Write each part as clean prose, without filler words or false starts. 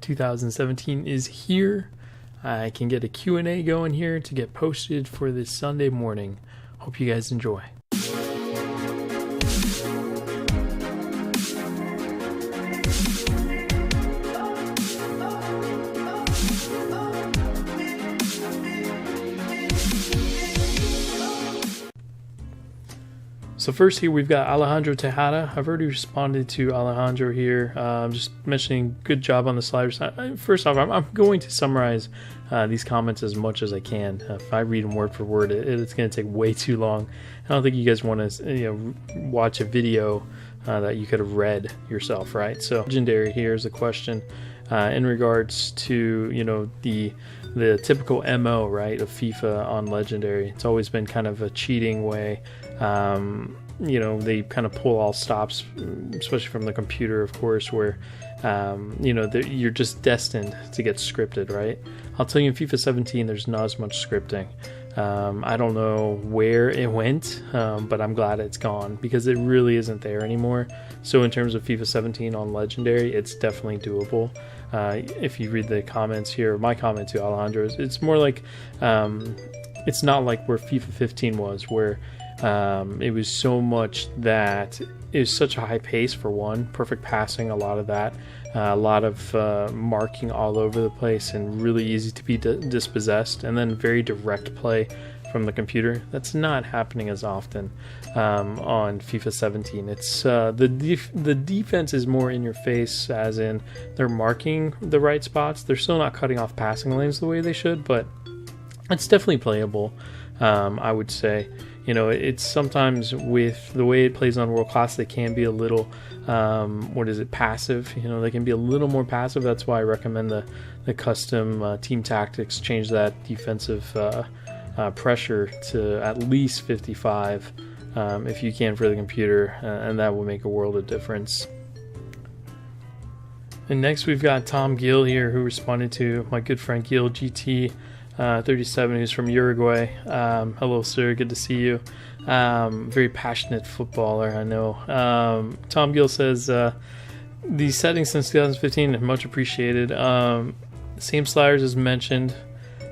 2017 is here. I can get a Q&A going here to get posted for this Sunday morning. Hope you guys enjoy. So first here we've got Alejandro Tejada. I've already responded to Alejandro here, just mentioning good job on the sliders. First off, I'm going to summarize these comments as much as I can. If I read them word for word, it's going to take way too long. I don't think you guys want to watch a video that you could have read yourself, right? So legendary here is a question in regards to the typical MO, right, of FIFA on legendary. It's always been kind of a cheating way. They kind of pull all stops, especially from the computer, of course, where you're just destined to get scripted, right? I'll tell you, in FIFA 17 there's not as much scripting. I don't know where it went, but I'm glad it's gone because it really isn't there anymore. So in terms of FIFA 17 on legendary, it's definitely doable. If you read the comments here, my comment to Alejandro is it's more like it's not like where FIFA 15 was, where it was so much that it was such a high pace, for one, perfect passing, a lot of that, a lot of marking all over the place and really easy to be dispossessed, and then very direct play from the computer. That's not happening as often on FIFA 17. It's the defense is more in your face, as in they're marking the right spots. They're still not cutting off passing lanes the way they should, but it's definitely playable. I would say, it's sometimes with the way it plays on World Class, they can be a little, passive. They can be a little more passive. That's why I recommend the custom team tactics. Change that defensive pressure to at least 55 if you can for the computer, and that will make a world of difference. And next we've got Tom Gill here, who responded to my good friend Gil GT 37, who's from Uruguay. Hello, sir. Good to see you. Very passionate footballer, I know. Tom Gill says, the settings since 2015 are much appreciated. Same sliders as mentioned.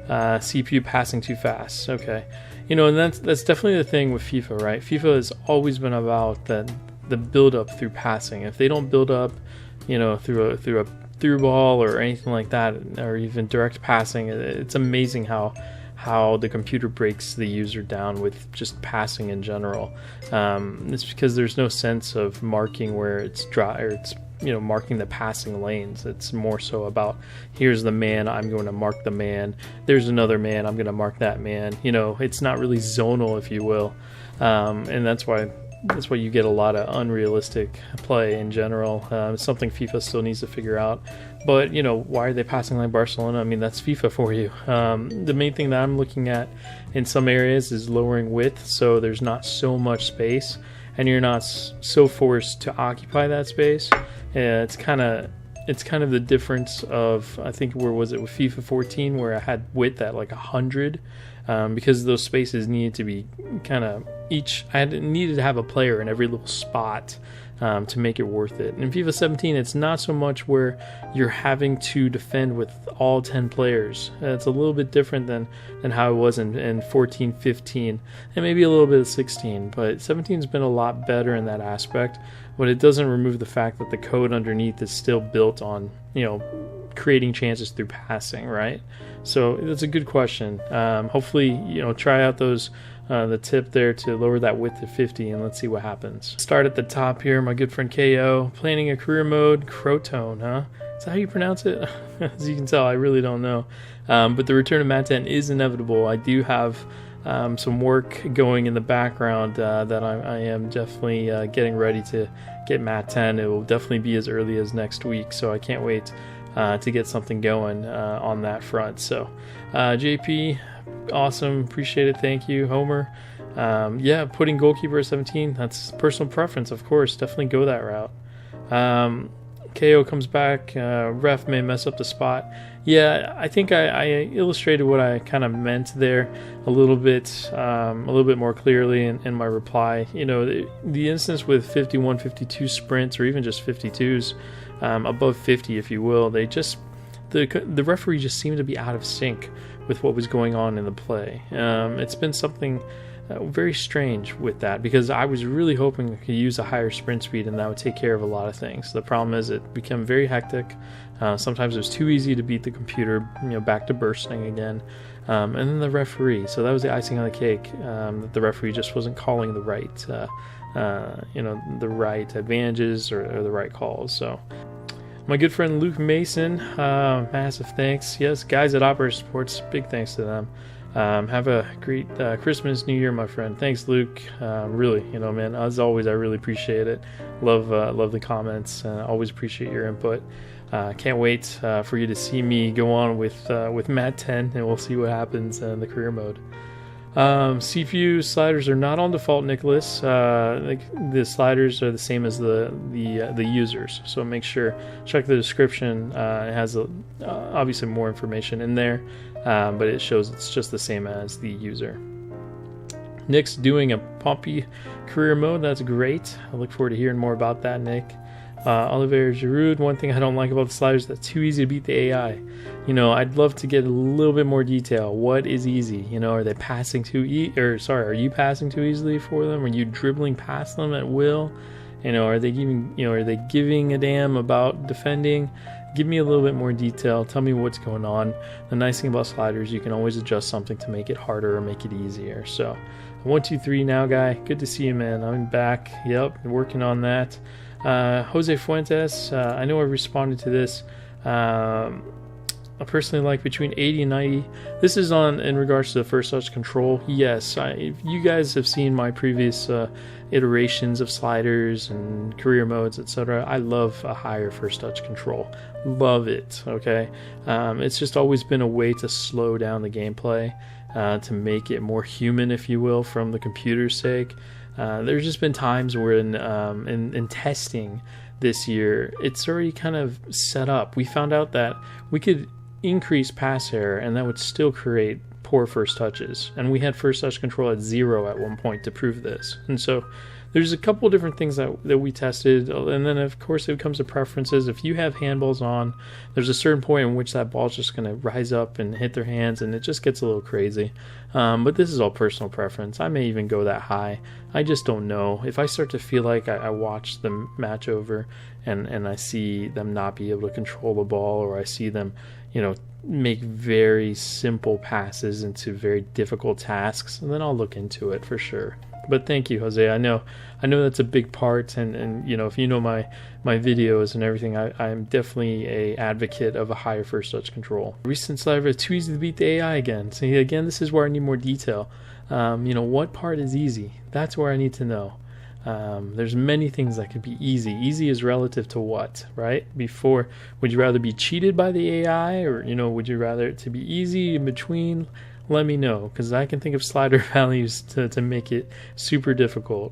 CPU passing too fast. Okay. And that's definitely the thing with FIFA, right? FIFA has always been about the build up through passing. If they don't build up, through a through ball or anything like that, or even direct passing, it's amazing how the computer breaks the user down with just passing in general. It's because there's no sense of marking where it's dry, or it's marking the passing lanes. It's more so about, here's the man, I'm going to mark the man, there's another man, I'm going to mark that man. It's not really zonal, if you will, and that's why you get a lot of unrealistic play in general. It's something FIFA still needs to figure out. But, why are they passing like Barcelona? I mean, that's FIFA for you. The main thing that I'm looking at in some areas is lowering width, so there's not so much space, and you're not so forced to occupy that space. It's kind of the difference of, I think, where was it with FIFA 14, where I had width at like 100, because those spaces needed to be kind of needed to have a player in every little spot to make it worth it. In FIFA 17, it's not so much where you're having to defend with all 10 players. It's a little bit different than how it was in 14, 15, and maybe a little bit of 16, but 17's been a lot better in that aspect, but it doesn't remove the fact that the code underneath is still built on, creating chances through passing, right? So that's a good question. Hopefully, try out the tip there to lower that width to 50, and let's see what happens. Start at the top here, my good friend KO, planning a career mode, Crotone, huh? Is that how you pronounce it? As you can tell, I really don't know. But the return of Mat 10 is inevitable. I do have some work going in the background that I am definitely getting ready to get Mat 10. It will definitely be as early as next week, so I can't wait to get something going on that front. So JP, awesome, appreciate it, thank you. Homer, putting goalkeeper at 17, that's personal preference, of course, definitely go that route. KO comes back, ref may mess up the spot. Yeah, I think I illustrated what I kind of meant there a little bit more clearly in my reply. The instance with 51, 52 sprints, or even just 52s, above 50, if you will, they just the referee just seemed to be out of sync with what was going on in the play. It's been something very strange with that, because I was really hoping I could use a higher sprint speed and that would take care of a lot of things. The problem is it became very hectic. Sometimes it was too easy to beat the computer, back to bursting again. And then the referee. So that was the icing on the cake, that the referee just wasn't calling the right, the right advantages or the right calls. So my good friend Luke Mason, massive thanks. Yes, guys at Operation Sports, big thanks to them. Have a great Christmas, New Year, my friend. Thanks, Luke. Really, man, as always, I really appreciate it. Love the comments. Always appreciate your input. Can't wait for you to see me go on with Mat 10, and we'll see what happens in the career mode. CPU sliders are not on default, Nicholas. The sliders are the same as the users, so make sure check the description. It has obviously more information in there, but it shows it's just the same as the user. Nick's doing a Pompey career mode. That's great. I look forward to hearing more about that, Nick. Olivier Giroud, one thing I don't like about the sliders, that's too easy to beat the AI. I'd love to get a little bit more detail. What is easy? Are they passing are you passing too easily for them? Are you dribbling past them at will? Are they giving a damn about defending? Give me a little bit more detail. Tell me what's going on. The nice thing about sliders, you can always adjust something to make it harder or make it easier. So 123 now, guy. Good to see you, man. I'm back. Yep, working on that. Jose Fuentes, I know I responded to this. I personally like between 80 and 90. This is in regards to the first touch control. Yes, if you guys have seen my previous iterations of sliders and career modes, etc., I love a higher first touch control. Love it, okay? It's just always been a way to slow down the gameplay, to make it more human, if you will, from the computer's sake. There's just been times where in testing this year, it's already kind of set up. We found out that we could increase pass error and that would still create poor first touches. And we had first touch control at 0 at one point to prove this. And so there's a couple of different things that we tested. And then, of course, it comes to preferences. If you have handballs on, there's a certain point in which that ball's just going to rise up and hit their hands, and it just gets a little crazy. But this is all personal preference. I may even go that high. I just don't know. If I start to feel like I watch the match over and I see them not be able to control the ball, or I see them, make very simple passes into very difficult tasks, and then I'll look into it for sure. But thank you, Jose. I know that's a big part, and if you know my videos and everything, I'm definitely a advocate of a higher first touch control. Recent slider is too easy to beat the AI again. So again, this is where I need more detail. What part is easy? That's where I need to know. There's many things that could be easy. Easy is relative to what, right? Before, would you rather be cheated by the AI, or would you rather it to be easy in between? Let me know, because I can think of slider values to make it super difficult.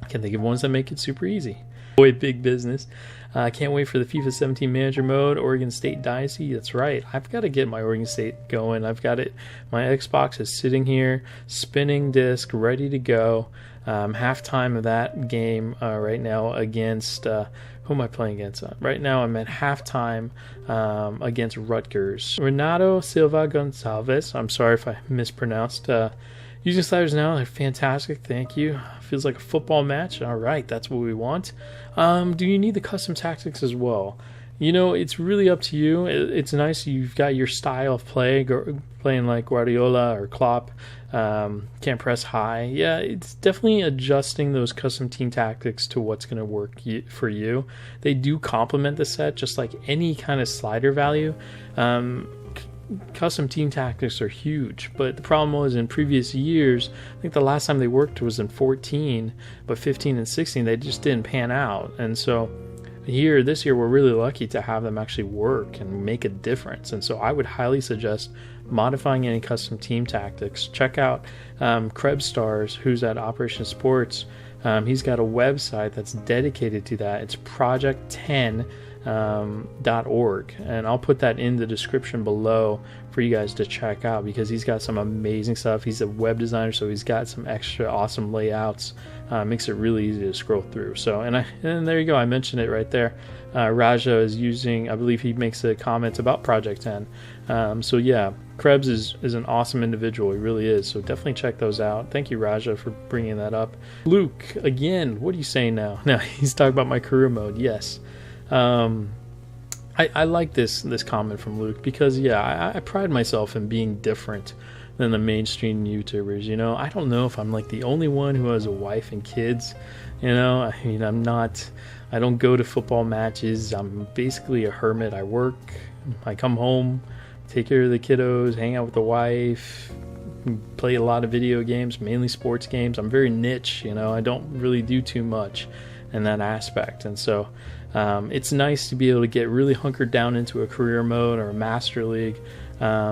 I can think of ones that make it super easy. Boy, big business. I can't wait for the FIFA 17 manager mode, Oregon State Dynasty. That's right. I've got to get my Oregon State going. I've got it. My Xbox is sitting here, spinning disc, ready to go. Halftime of that game right now against... who am I playing against? Right now I'm at halftime against Rutgers. Renato Silva Gonçalves. I'm sorry if I mispronounced. Using sliders now, they're fantastic. Thank you. Feels like a football match. All right, that's what we want. Do you need the custom tactics as well? It's really up to you. It's nice you've got your style of play, playing like Guardiola or Klopp. Can't press high. Yeah, it's definitely adjusting those custom team tactics to what's going to work for you. They do complement the set, just like any kind of slider value. Custom team tactics are huge, but the problem was in previous years, I think the last time they worked was in 14, but 15 and 16 they just didn't pan out. And so this year we're really lucky to have them actually work and make a difference. And so I would highly suggest modifying any custom team tactics. Check out Krebstars, who's at Operation Sports. He's got a website that's dedicated to that. It's Project 10 .org, and I'll put that in the description below for you guys to check out, because he's got some amazing stuff. He's a web designer, so he's got some extra awesome layouts. Makes it really easy to scroll through. So and there you go, I mentioned it right there. Raja is using, I believe he makes a comment about Project 10. So yeah, Krebs is an awesome individual. He really is. So definitely check those out. Thank you, Raja, for bringing that up. Luke, again, what are you saying now? Now he's talking about my career mode. Yes. I like this comment from Luke, because yeah, I pride myself in being different than the mainstream YouTubers. You know, I don't know if I'm like the only one who has a wife and kids. You know, I mean, I don't go to football matches. I'm basically a hermit. I work, I come home, take care of the kiddos, hang out with the wife, play a lot of video games, mainly sports games. I'm very niche, you know, I don't really do too much in that aspect. And so it's nice to be able to get really hunkered down into a career mode or a master league.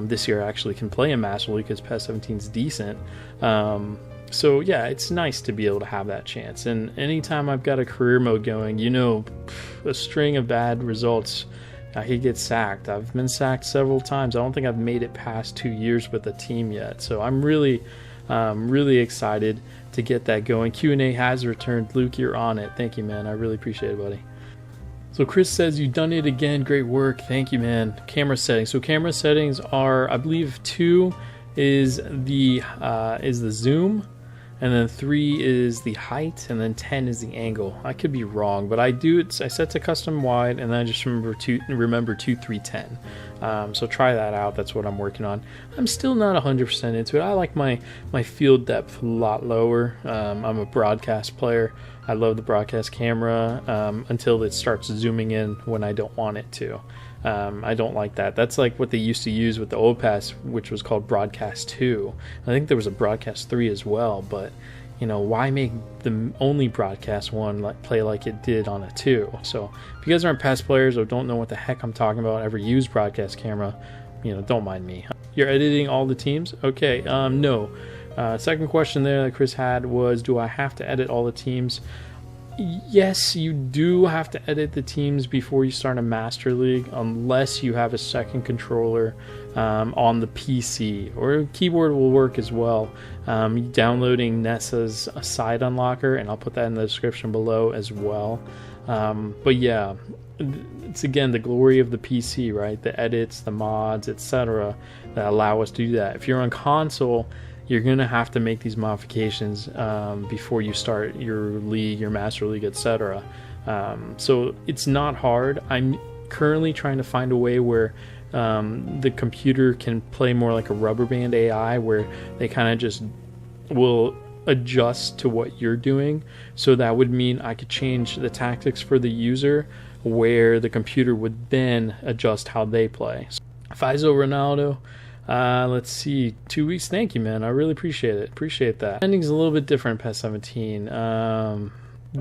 This year I actually can play in master league because PES 17 is decent. So yeah, it's nice to be able to have that chance. And anytime I've got a career mode going, you know, a string of bad results, I could get sacked. I've been sacked several times. I don't think I've made it past 2 years with a team yet. So I'm really excited to get that going. Q&A has returned. Luke, you're on it. Thank you, man. I really appreciate it, buddy. So Chris says, you've done it again. Great work. Thank you, man. Camera settings. So camera settings are, I believe 2 is the zoom, and then 3 is the height, and then 10 is the angle. I could be wrong, but I set to custom wide, and then I just remember 2 3 10. So try that out. That's what I'm working on. I'm still not 100% into it. I like my field depth a lot lower. I'm a broadcast player. I love the broadcast camera until it starts zooming in when I don't want it to. I don't like that. That's like what they used to use with the old pass, which was called Broadcast 2. I think there was a Broadcast 3 as well, but you know, why make the only Broadcast 1 play like it did on a 2? So if you guys aren't PES players or don't know what the heck I'm talking about, ever use broadcast camera, you know, don't mind me. You're editing all the teams? Okay, no. Second question there that Chris had was, do I have to edit all the teams? Yes, you do have to edit the teams before you start a Master League, unless you have a second controller on the PC, or keyboard will work as well. Downloading Nessa's side unlocker, and I'll put that in the description below as well. But yeah, it's again the glory of the PC, right? The edits, the mods, etc. that allow us to do that. If you're on console, you're going to have to make these modifications before you start your league, your master league, etc. So it's not hard. I'm currently trying to find a way where the computer can play more like a rubber band AI, where they kind of just will adjust to what you're doing. So that would mean I could change the tactics for the user, where the computer would then adjust how they play. Faizo Ronaldo, let's see, 2 weeks. Thank you, man. I really appreciate it. Appreciate that. Ending's a little bit different in PES 17.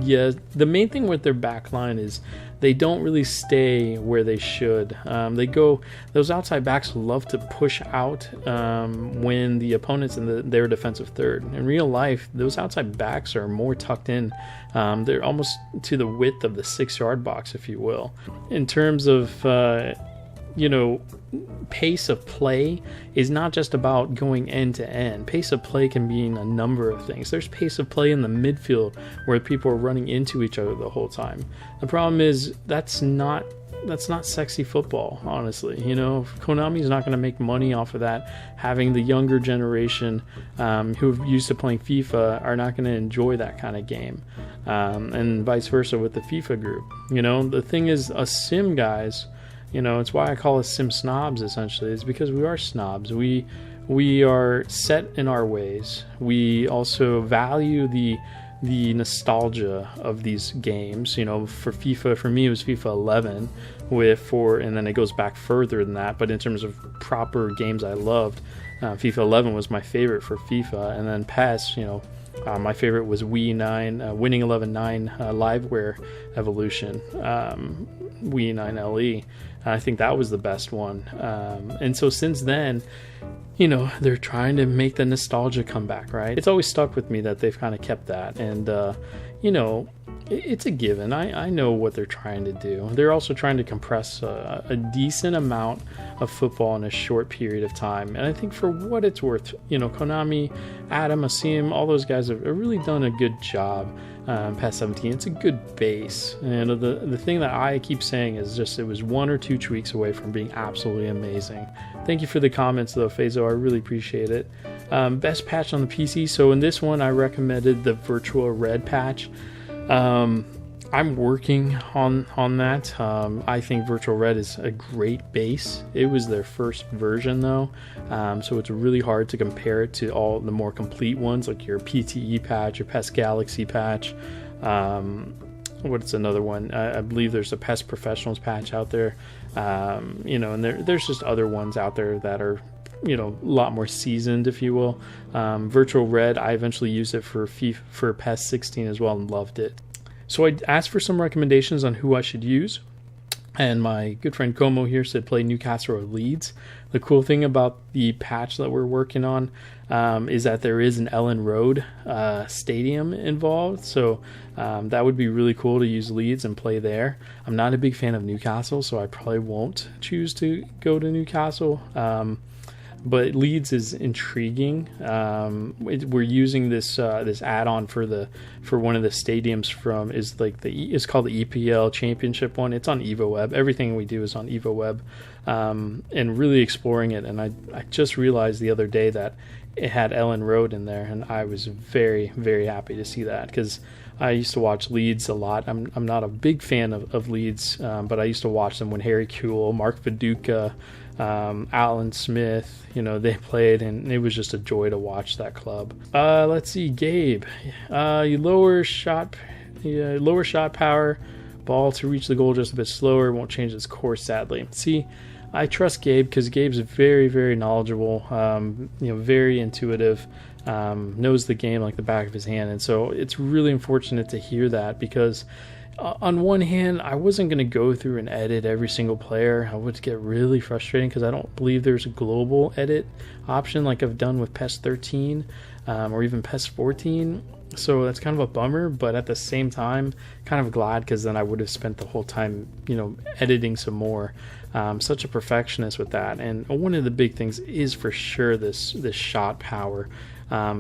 Yeah, the main thing with their backline is they don't really stay where they should. Those outside backs love to push out when the opponent's in their defensive third. In real life, those outside backs are more tucked in. They're almost to the width of the 6-yard box, if you will. In terms of pace of play is not just about going end to end. Pace of play can mean a number of things. There's pace of play in the midfield where people are running into each other the whole time. The problem is that's not sexy football, honestly. You know, Konami's not going to make money off of that. Having the younger generation who've used to playing FIFA are not going to enjoy that kind of game, and vice versa with the FIFA group. You know, the thing is, us sim guys, you know, it's why I call us sim snobs, essentially. It's because we are snobs. We are set in our ways. We also value the nostalgia of these games. You know, for FIFA, for me it was FIFA 11 and then it goes back further than that, but in terms of proper games I loved, FIFA 11 was my favorite for FIFA. And then PES, you know, my favorite was Winning 11-9 Liveware Evolution, Wii 9 LE. I think that was the best one. And so since then, you know, they're trying to make the nostalgia come back, right? It's always stuck with me that they've kind of kept that. And, you know, it's a given. I know what they're trying to do. They're also trying to compress a decent amount of football in a short period of time. And I think for what it's worth, Konami, Adam, Asim, all those guys have really done a good job. PES 17, it's a good base. And the thing that I keep saying is just it was 1 or 2 tweaks away from being absolutely amazing. Thank you for the comments though, Fazo. I really appreciate it. Best patch on the PC. So in this one, I recommended the Virtual Red patch. I'm working on that. I think Virtual Red is a great base. It was their first version though, so it's really hard to compare it to all the more complete ones like your PTE patch, your PES Galaxy patch. What's another one? I believe there's a PES Professionals patch out there, and there's just other ones out there that are a lot more seasoned, if you will. Virtual Red, I eventually used it for PES 16 as well and loved it. So I asked for some recommendations on who I should use, and my good friend Como here said play Newcastle or Leeds. The cool thing about the patch that we're working on is that there is an Ellen Road stadium involved, so that would be really cool to use Leeds and play there. I'm not a big fan of Newcastle, so I probably won't choose to go to Newcastle. But Leeds is intriguing. We're using this add-on for one of the stadiums it's called the EPL Championship one. It's on EvoWeb. Everything we do is on EvoWeb, and really exploring it. And I just realized the other day that it had Ellen Road in there, and I was very, very happy to see that because I used to watch Leeds a lot. I'm not a big fan of Leeds, but I used to watch them when Harry Kewell, Mark Viduka, Alan Smith, they played, and it was just a joy to watch that club. Let's see, Gabe, lower shot power, ball to reach the goal just a bit slower, won't change its course sadly. See, I trust Gabe because Gabe's very, very knowledgeable, very intuitive, knows the game like the back of his hand, and so it's really unfortunate to hear that because on one hand, I wasn't going to go through and edit every single player. I would get really frustrating because I don't believe there's a global edit option like I've done with PES 13 or even PES 14. So that's kind of a bummer, but at the same time, kind of glad because then I would have spent the whole time, editing some more. Such a perfectionist with that. And one of the big things is for sure this shot power.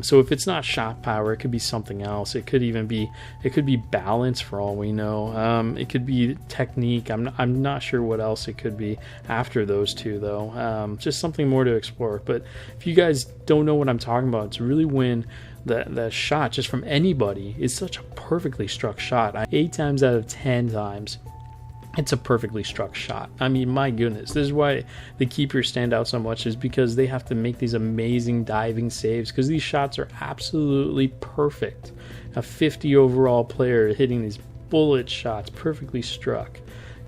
So if it's not shot power, it could be something else. It could be balance for all we know. It could be technique. I'm not sure what else it could be after those two though. Just something more to explore. But if you guys don't know what I'm talking about, it's really when the shot just from anybody is such a perfectly struck shot. 8 times out of 10 times, it's a perfectly struck shot. I mean, my goodness, this is why the keepers stand out so much, is because they have to make these amazing diving saves because these shots are absolutely perfect. A 50 overall player hitting these bullet shots perfectly struck.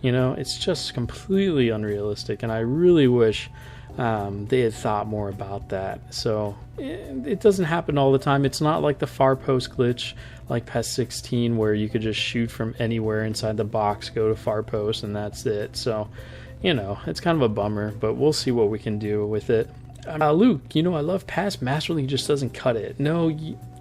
It's just completely unrealistic, and I really wish they had thought more about that. So it doesn't happen all the time. It's not like the far post glitch like PES 16 where you could just shoot from anywhere inside the box, go to far post, and that's it. So it's kind of a bummer, but we'll see what we can do with it. Luke, I love PES. Master League just doesn't cut it. No,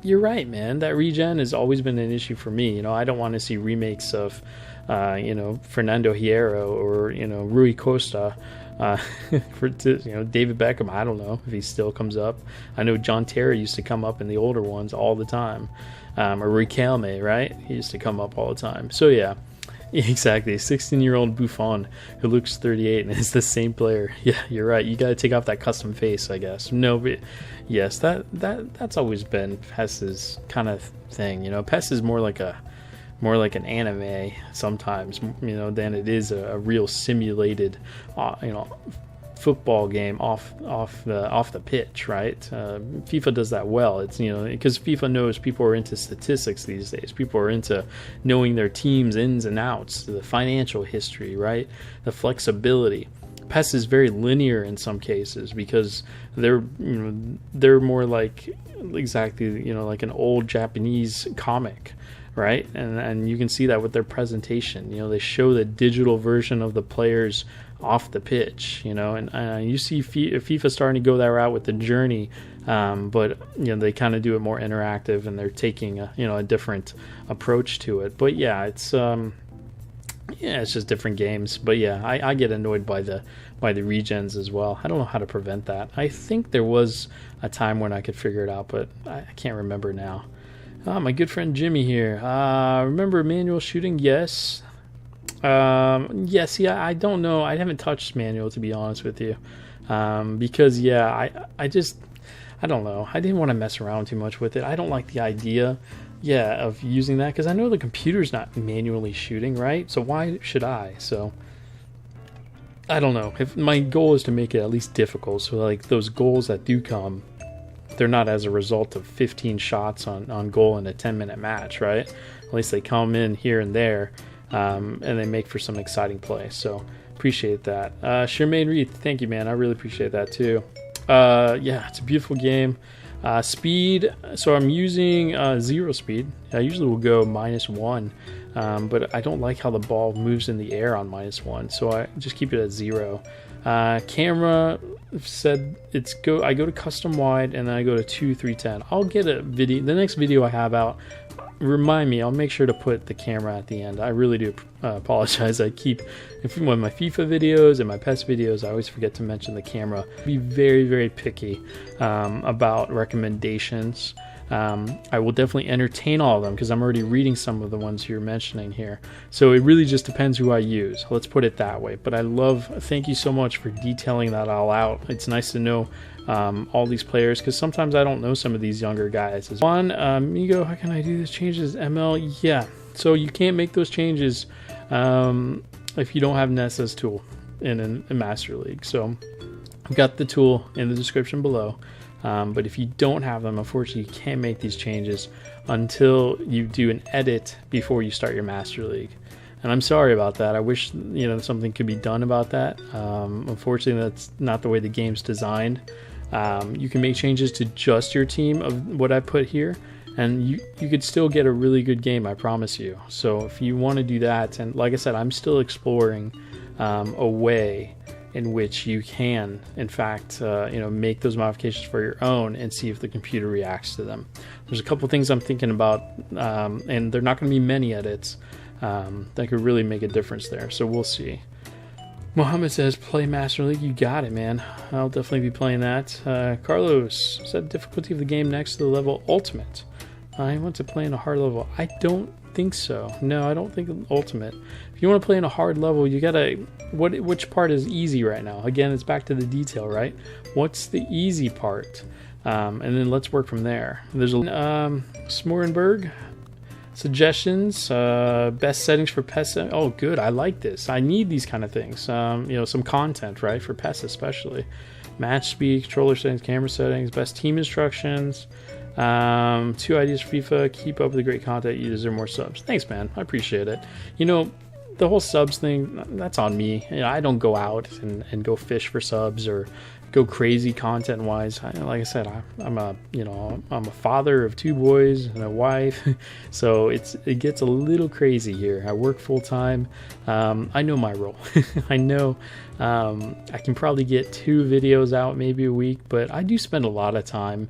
you're right, man. That regen has always been an issue for me. I don't want to see remakes of Fernando Hierro or Rui Costa. David Beckham, I don't know if he still comes up. I know John Terry used to come up in the older ones all the time. Or Riquelme, right? He used to come up all the time. So yeah, exactly. 16-year-old Buffon who looks 38 and is the same player. Yeah, you're right. You got to take off that custom face, I guess. No, but yes, that's always been PES's kind of thing. PES is more like an anime sometimes, than it is a real simulated, football game off the pitch, right? FIFA does that well. It's because FIFA knows people are into statistics these days. People are into knowing their teams' ins and outs, the financial history, right? The flexibility. PES is very linear in some cases because they're more like exactly like an old Japanese comic. Right, and you can see that with their presentation. They show the digital version of the players off the pitch, you know. And you see FIFA starting to go that route with the journey, but you know, they kind of do it more interactive, and they're taking a different approach to it. But yeah, it's just different games. But yeah, I get annoyed by the regens as well. I don't know how to prevent that. I think there was a time when I could figure it out, but I can't remember now. My good friend Jimmy here. Remember manual shooting? Yes. Yes, yeah, I don't know. I haven't touched manual, to be honest with you. Because, yeah, I don't know. I didn't want to mess around too much with it. I don't like the idea, of using that, because I know the computer's not manually shooting, right? So why should I? So, I don't know. If my goal is to make it at least difficult, so like those goals that do come, they're not as a result of 15 shots on goal in a 10-minute match, right? At least they come in here and there, and they make for some exciting play. So appreciate that. Shermaine Reed, thank you, man. I really appreciate that too. Yeah, it's a beautiful game. Speed, so I'm using 0 speed. I usually will go -1, but I don't like how the ball moves in the air on -1, so I just keep it at 0. Camera said I go to custom wide, and then I go to 2:310. I'll get a video, the next video I have out, remind me, I'll make sure to put the camera at the end. I really do apologize. I keep, one of my FIFA videos and my PES videos, I always forget to mention the camera. Be very, very picky about recommendations. I will definitely entertain all of them, because I'm already reading some of the ones you're mentioning here. So it really just depends who I use. Let's put it that way. But thank you so much for detailing that all out. It's nice to know all these players, because sometimes I don't know some of these younger guys. Juan, Migo, how can I do this? Changes ML? Yeah. So you can't make those changes if you don't have Nessa's tool in a Master League. So I've got the tool in the description below. But if you don't have them, unfortunately, you can't make these changes until you do an edit before you start your Master League. And I'm sorry about that. I wish something could be done about that. Unfortunately, that's not the way the game's designed. You can make changes to just your team of what I put here, and you could still get a really good game, I promise you. So if you want to do that, and like I said, I'm still exploring a way in which you can, in fact, make those modifications for your own and see if the computer reacts to them. There's a couple things I'm thinking about, and they're not going to be many edits that could really make a difference there. So we'll see. Mohammed says, play Master League. You got it, man. I'll definitely be playing that. Carlos said, difficulty of the game next to the level Ultimate. I want to play in a hard level. I don't think so. No, I don't think Ultimate. If you want to play in a hard level, you gotta... Which part is easy right now? Again, it's back to the detail, right? What's the easy part? And then let's work from there. There's a... Smorenberg... Suggestions, best settings for PES. Oh, good. I like this. I need these kind of things. Some content, right, for PES especially. Match speed, controller settings, camera settings, best team instructions. 2 ideas for FIFA. Keep up with the great content. You deserve more subs. Thanks, man. I appreciate it. The whole subs thing, that's on me. I don't go out and go fish for subs or go crazy content wise. Like I said, I'm a father of 2 boys and a wife, so it gets a little crazy here. I work full time. I know my role. I know I can probably get 2 videos out maybe a week, but I do spend a lot of time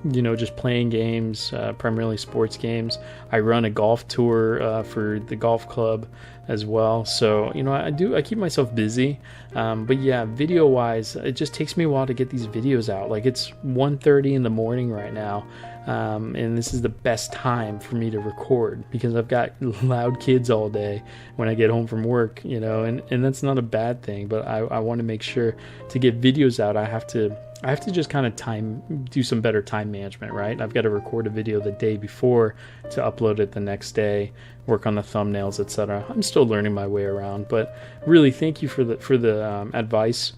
just playing games, primarily sports games. I run a golf tour for the golf club as well, so I keep myself busy, but yeah, video wise, it just takes me a while to get these videos out. Like, it's 1:30 in the morning right now, and this is the best time for me to record because I've got loud kids all day when I get home from work, and that's not a bad thing, but I want to make sure to get videos out. I have to just kind of do some better time management, right? I've got to record a video the day before to upload it the next day, work on the thumbnails, etc. I'm still learning my way around, but really thank you for the advice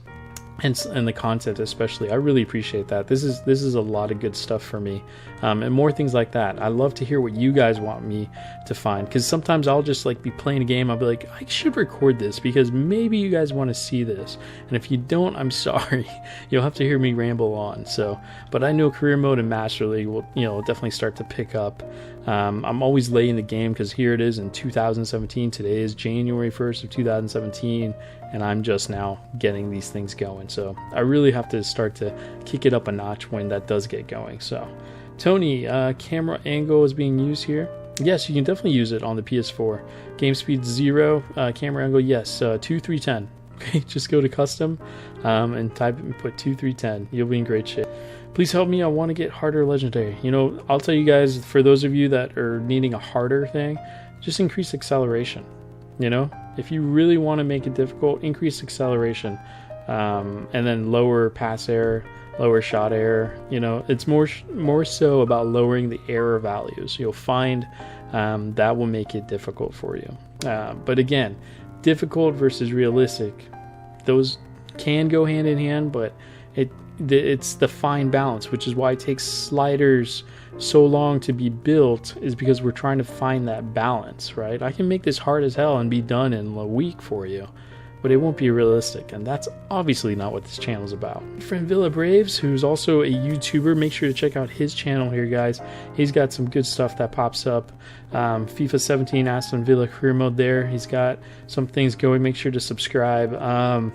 and the content especially. I really appreciate that. This is a lot of good stuff for me, and more things like that. I love to hear what you guys want me to find, because sometimes I'll just be playing a game. I'll be like, I should record this because maybe you guys want to see this, and if you don't, I'm sorry. You'll have to hear me ramble on. So, but I know career mode and Master League will definitely start to pick up. I'm always late in the game because here it is in 2017. Today is January 1st of 2017, and I'm just now getting these things going. So I really have to start to kick it up a notch when that does get going. So Tony, camera angle is being used here. Yes, you can definitely use it on the PS4. Game speed 0, camera angle, yes, 2310. Okay, just go to custom and type and put 2310. You'll be in great shape. Please help me. I want to get harder legendary. You know, I'll tell you guys, for those of you that are needing a harder thing, just increase acceleration. You know, if you really want to make it difficult, increase acceleration, and then lower pass error, lower shot error. You know, it's more so about lowering the error values. You'll find that will make it difficult for you. But again, difficult versus realistic, those can go hand in hand, but it's the fine balance, which is why it takes sliders so long to be built, is because we're trying to find that balance, right? I can make this hard as hell and be done in a week for you, but it won't be realistic, and that's obviously not what this channel is about. My friend Villa Braves, who's also a YouTuber, make sure to check out his channel here, guys. He's got some good stuff that pops up. FIFA 17 Aston Villa career mode there. He's got some things going. Make sure to subscribe.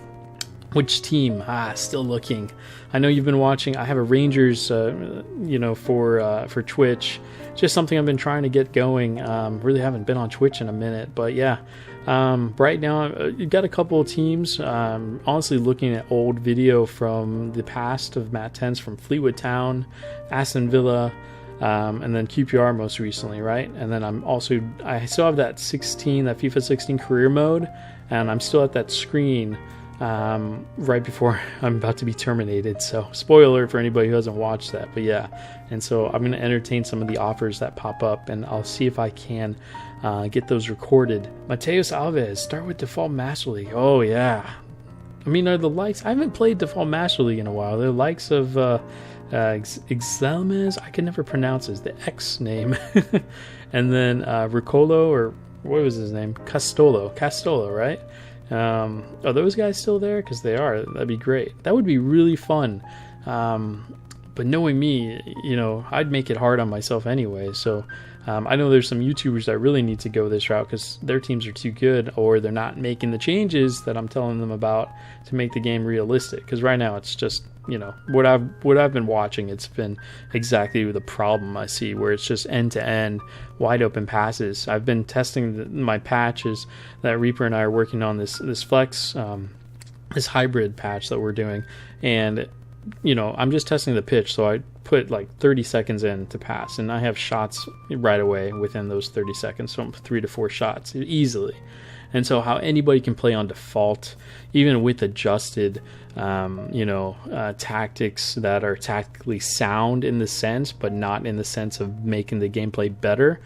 Which team? Still looking. I know you've been watching. I have a Rangers, for Twitch. Just something I've been trying to get going. Really haven't been on Twitch in a minute, but yeah. Right now, you've got a couple of teams. Honestly, looking at old video from the past of Matt Tens from Fleetwood Town, Aston Villa, and then QPR most recently, right? And then I still have that FIFA 16 career mode, and I'm still at that screen right before I'm about to be terminated. So spoiler for anybody who hasn't watched that, but yeah. And so I'm going to entertain some of the offers that pop up, and I'll see if I can get those recorded. Mateus Alves, start with Default Master League. Oh yeah. I mean, are the likes, I haven't played Default Master League in a while. The likes of Exelmes, I can never pronounce it, the X name. And then Riccolo, or what was his name? Castolo, right? Are those guys still there? Because they are. That'd be great. That would be really fun. But knowing me, you know, I'd make it hard on myself anyway. So I know there's some YouTubers that really need to go this route because their teams are too good, or they're not making the changes that I'm telling them about to make the game realistic. Because right now it's just, you know, what I've been watching, it's been exactly the problem I see, where it's just end-to-end wide open passes. I've been testing my patches that Reaper and I are working on, this flex, this hybrid patch that we're doing, and you know, I'm just testing the pitch, so I put like 30 seconds in to pass, and I have shots right away within those 30 seconds, so 3 to 4 shots easily. And so how anybody can play on default, even with adjusted tactics that are tactically sound in the sense, but not in the sense of making the gameplay better,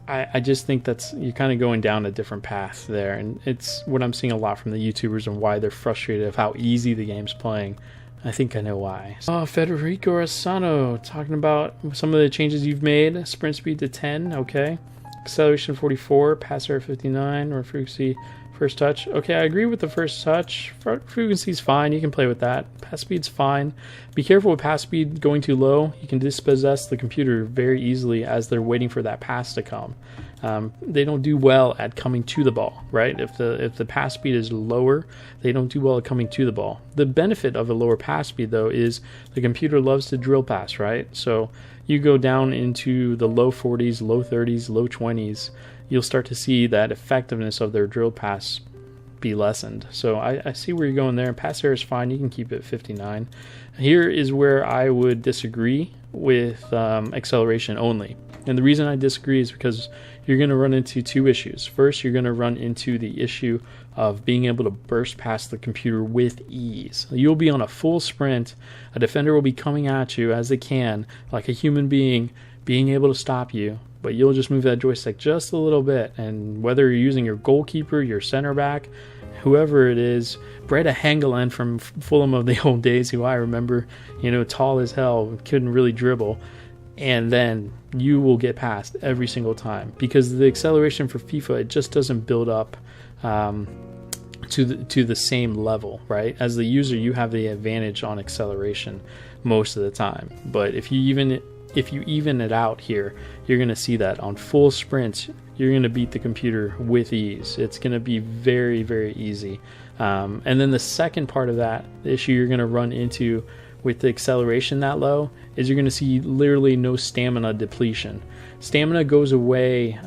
I just think you're kind of going down a different path there, and it's what I'm seeing a lot from the YouTubers and why they're frustrated of how easy the game's playing. I think I know why. Federico Rossano, talking about some of the changes you've made. Sprint speed to 10, okay. Acceleration 44, pass error 59, or frequency first touch. Okay, I agree with the first touch. Frequency's fine, you can play with that. Pass speed's fine. Be careful with pass speed going too low. You can dispossess the computer very easily as they're waiting for that pass to come. They don't do well at coming to the ball, right? If the pass speed is lower, they don't do well at coming to the ball. The benefit of a lower pass speed, though, is the computer loves to drill pass, right? So you go down into the low 40s, low 30s, low 20s, you'll start to see that effectiveness of their drill pass be lessened. So I see where you're going there. Pass error is fine. You can keep it 59. Here is where I would disagree with acceleration only. And the reason I disagree is because you're going to run into two issues. First, you're going to run into the issue of being able to burst past the computer with ease. You'll be on a full sprint. A defender will be coming at you as they can, like a human being, being able to stop you. But you'll just move that joystick just a little bit. And whether you're using your goalkeeper, your center back, whoever it is, Breda Hengelen from Fulham of the old days, who I remember, tall as hell, couldn't really dribble. And then you will get past every single time, because the acceleration for FIFA, it just doesn't build up to the same level, right? As the user, you have the advantage on acceleration most of the time. But if you even if you even it out here, you're going to see that on full sprints, you're going to beat the computer with ease. It's going to be very, very easy. And then the second part of that, the issue you're going to run into with the acceleration that low is you're going to see literally no stamina depletion. Stamina goes away.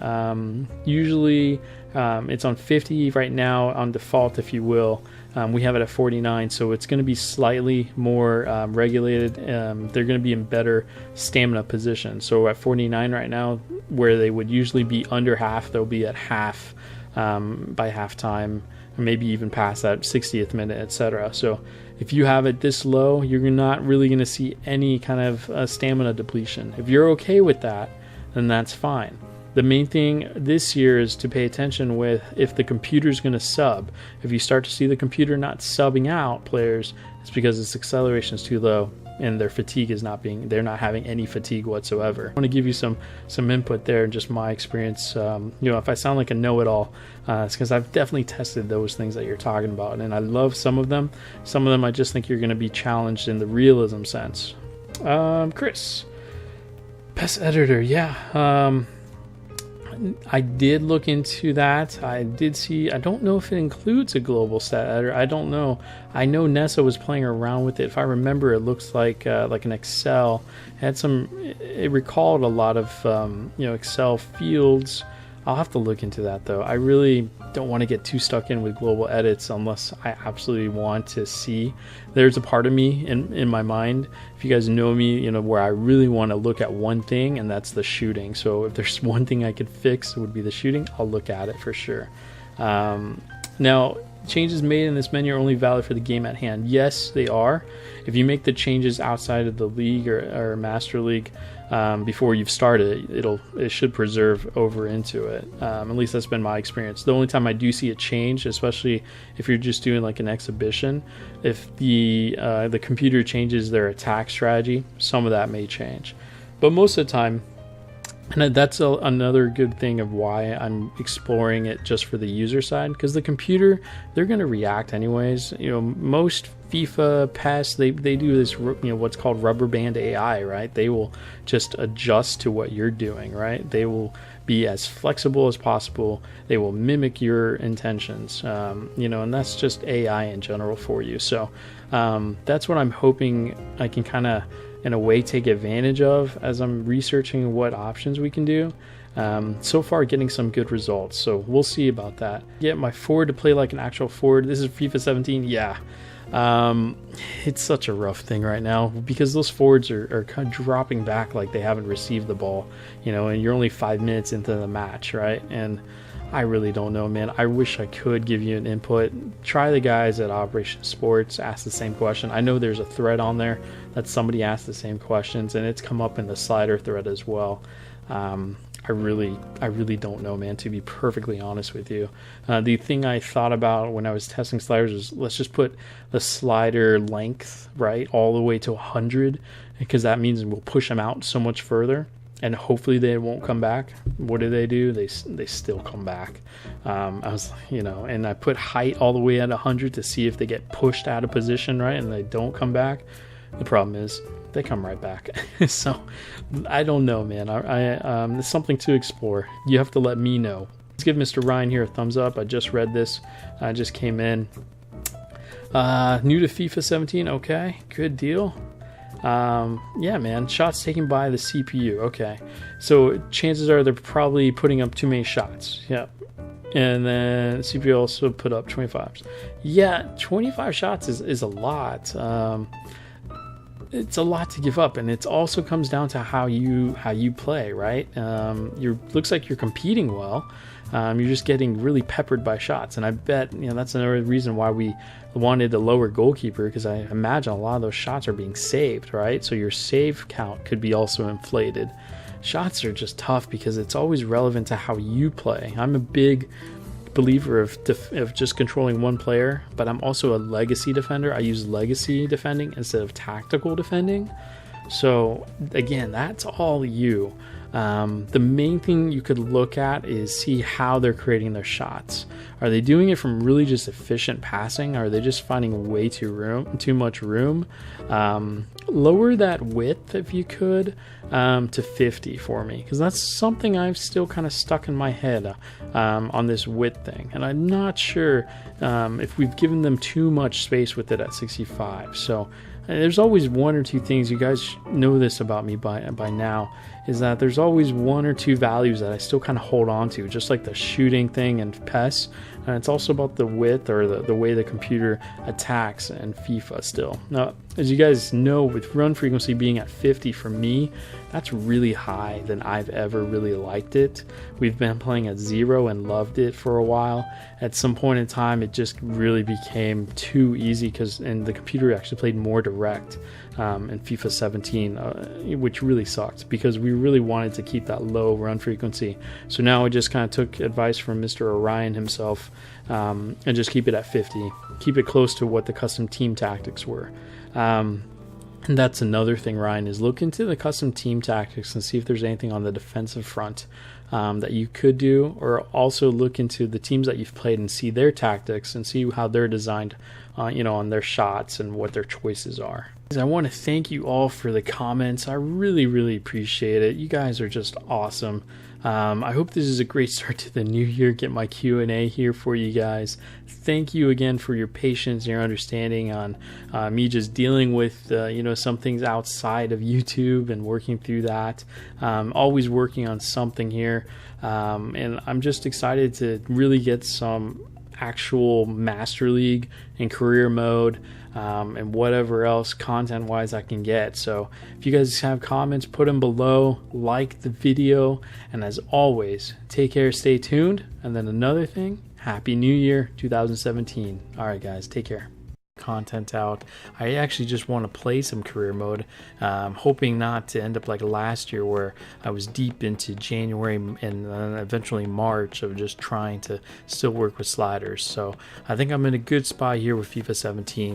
Usually it's on 50 right now on default, if you will. We have it at 49, so it's going to be slightly more regulated. They're going to be in better stamina position. So at 49 right now, where they would usually be under half, they'll be at half by halftime, or maybe even past that 60th minute, etc. So if you have it this low, you're not really going to see any kind of stamina depletion. If you're okay with that, then that's fine. The main thing this year is to pay attention with if the computer's going to sub. If you start to see the computer not subbing out players, it's because its acceleration is too low and their fatigue is they're not having any fatigue whatsoever. I want to give you some input there and just my experience. If I sound like a know-it-all, it's because I've definitely tested those things that you're talking about, and I love some of them. Some of them I just think you're going to be challenged in the realism sense. Chris, best editor, yeah. I did look into that. I did see, I don't know if it includes a global stat editor. I don't know. I know Nessa was playing around with it. If I remember, it looks like an Excel. It recalled a lot of Excel fields. I'll have to look into that though. I really don't want to get too stuck in with global edits unless I absolutely want to see. There's a part of me in my mind, if you guys know me, where I really want to look at one thing, and that's the shooting. So if there's one thing I could fix, it would be the shooting. I'll look at it for sure. Now, changes made in this menu are only valid for the game at hand. Yes, they are. If you make the changes outside of the league or Master League before you've started, it should preserve over into it. At least that's been my experience. The only time I do see a change, especially if you're just doing like an exhibition, if the computer changes their attack strategy, some of that may change. But most of the time, and that's another good thing of why I'm exploring it just for the user side, because the computer, they're going to react anyways. Most FIFA, PES, they do this, what's called rubber band AI, right? They will just adjust to what you're doing, right? They will be as flexible as possible. They will mimic your intentions, and that's just AI in general for you. So that's what I'm hoping I can kind of, in a way, take advantage of as I'm researching what options we can do. So far getting some good results, so we'll see about that. Get my forward to play like an actual forward. This is FIFA 17. Yeah, it's such a rough thing right now because those forwards are kind of dropping back like they haven't received the ball, and you're only 5 minutes into the match, right? And I really don't know, man. I wish I could give you an input. Try the guys at Operation Sports, ask the same question. I know there's a thread on there that somebody asked the same questions, and it's come up in the slider thread as well. I really don't know, man, to be perfectly honest with you. The thing I thought about when I was testing sliders was, let's just put the slider length, right, all the way to 100, because that means we'll push them out so much further. And hopefully they won't come back. What do? They still come back. I was, and I put height all the way at 100 to see if they get pushed out of position, right? And they don't come back. The problem is they come right back. So I don't know, man. It's something to explore. You have to let me know. Let's give Mr. Ryan here a thumbs up. I just read this. I just came in. New to FIFA 17. Okay, good deal. Yeah, man, shots taken by the CPU. Okay, so chances are they're probably putting up too many shots. Yep. And then CPU also put up 25s. Yeah, 25 shots is a lot. It's a lot to give up, and it also comes down to how you play, right? Looks like you're competing well. You're just getting really peppered by shots, and I bet that's another reason why we wanted a lower goalkeeper, because I imagine a lot of those shots are being saved, right? So your save count could be also inflated. Shots are just tough because it's always relevant to how you play. I'm a big believer of just controlling one player, but I'm also a legacy defender. I use legacy defending instead of tactical defending. So again, that's all you. The main thing you could look at is see how they're creating their shots. Are they doing it from really just efficient passing? Are they just finding way too much room? Lower that width if you could to 50 for me, because that's something I've still kind of stuck in my head on this width thing, and I'm not sure if we've given them too much space with it at 65. So there's always one or two things, you guys know this about me by now, is that there's always one or two values that I still kind of hold on to, just like the shooting thing and PES. And it's also about the width, or the way the computer attacks in FIFA still. Now, as you guys know, with run frequency being at 50 for me, that's really high than I've ever really liked it. We've been playing at 0 and loved it for a while. At some point in time, it just really became too easy, and the computer actually played more direct in FIFA 17, which really sucked because we really wanted to keep that low run frequency. So now I just kind of took advice from Mr. Orion himself and just keep it at 50. Keep it close to what the custom team tactics were. And that's another thing, Ryan, is look into the custom team tactics and see if there's anything on the defensive front that you could do, or also look into the teams that you've played and see their tactics and see how they're designed, on their shots and what their choices are. I want to thank you all for the comments. I really, really appreciate it. You guys are just awesome. I hope this is a great start to the new year. Get my Q&A here for you guys. Thank you again for your patience and your understanding on me just dealing with some things outside of YouTube and working through that. Always working on something here, and I'm just excited to really get some actual Master League and career mode, and whatever else content wise I can get. So if you guys have comments, put them below, like the video, and as always, take care, stay tuned, and then another thing, Happy New Year 2017. All right guys, take care. Content out. I actually just want to play some career mode, hoping not to end up like last year where I was deep into January and then eventually March of just trying to still work with sliders. So I think I'm in a good spot here with FIFA 17.